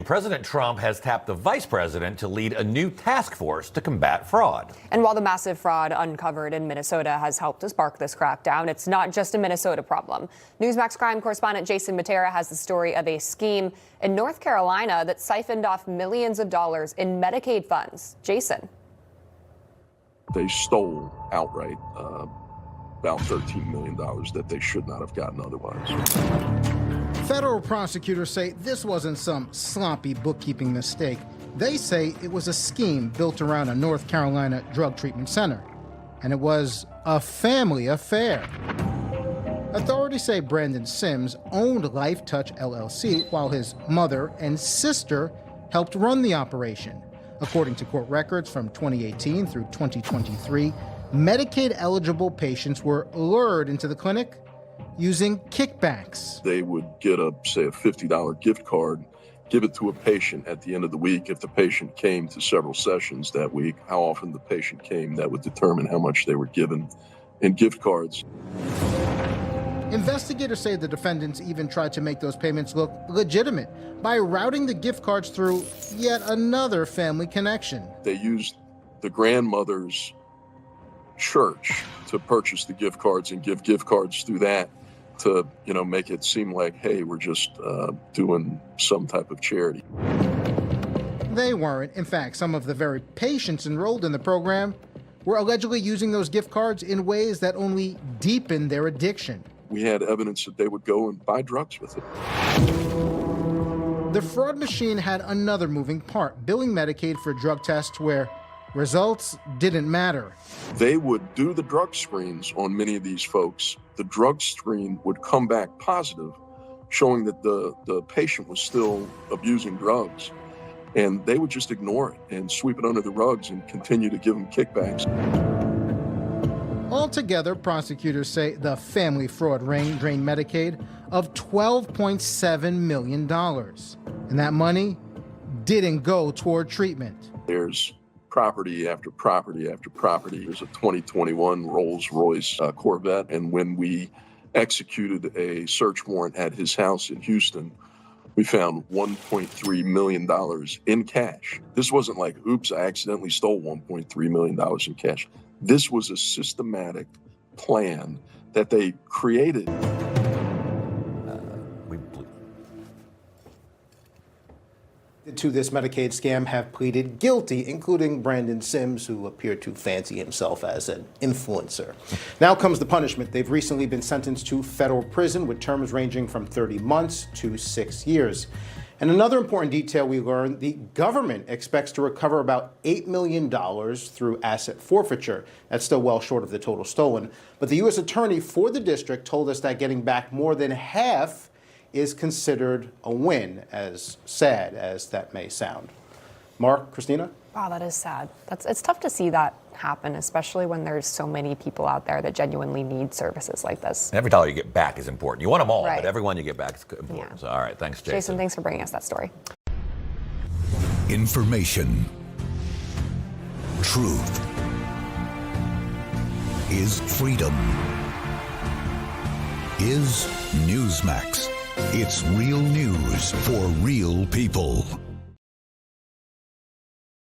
President Trump has tapped the vice president to lead a new task force to combat fraud. And while the massive fraud uncovered in Minnesota has helped to spark this crackdown, it's not just a Minnesota problem. Newsmax crime correspondent Jason Mattera has the story of a scheme in North Carolina that siphoned off millions of dollars in Medicaid funds. Jason. They stole outright about $13 million that they should not have gotten otherwise. Federal prosecutors say this wasn't some sloppy bookkeeping mistake. They say it was a scheme built around a North Carolina drug treatment center. And it was a family affair. Authorities say Brandon Sims owned Life Touch LLC while his mother and sister helped run the operation. According to court records from 2018 through 2023, Medicaid-eligible patients were lured into the clinic using kickbacks. They would get a $50 gift card, give it to a patient at the end of the week. If the patient came to several sessions that week, how often the patient came, that would determine how much they were given in gift cards. Investigators say the defendants even tried to make those payments look legitimate by routing the gift cards through yet another family connection. They used the grandmother's church to purchase the gift cards and give gift cards through that to, make it seem like, hey, we're just doing some type of charity. They weren't. In fact, some of the very patients enrolled in the program were allegedly using those gift cards in ways that only deepened their addiction. We had evidence that they would go and buy drugs with it. The fraud machine had another moving part, billing Medicaid for drug tests where results didn't matter. They would do the drug screens on many of these folks. The drug screen would come back positive, showing that the patient was still abusing drugs. And they would just ignore it and sweep it under the rugs and continue to give them kickbacks. Altogether, prosecutors say the family fraud ring drained Medicaid of $12.7 million. And that money didn't go toward treatment. There's property after property after property. There's a 2021 Rolls-Royce Corvette, and when we executed a search warrant at his house in Houston, we found $1.3 million in cash. This wasn't like, oops, I accidentally stole $1.3 million in cash. This was a systematic plan that they created. To this Medicaid scam have pleaded guilty, including Brandon Sims, who appeared to fancy himself as an influencer. Now comes the punishment. They've recently been sentenced to federal prison with terms ranging from 30 months to 6 years. And another important detail we learned, the government expects to recover about $8 million through asset forfeiture. That's still well short of the total stolen. But the U.S. attorney for the district told us that getting back more than half is considered a win, as sad as that may sound. Mark, Christina? Wow, that is sad. It's tough to see that happen, especially when there's so many people out there that genuinely need services like this. Every dollar you get back is important. You want them all, right, but every one you get back is important. Yeah. So, all right, thanks, Jason. Jason, thanks for bringing us that story. Information. Truth is freedom. Is Newsmax. It's real news for real people.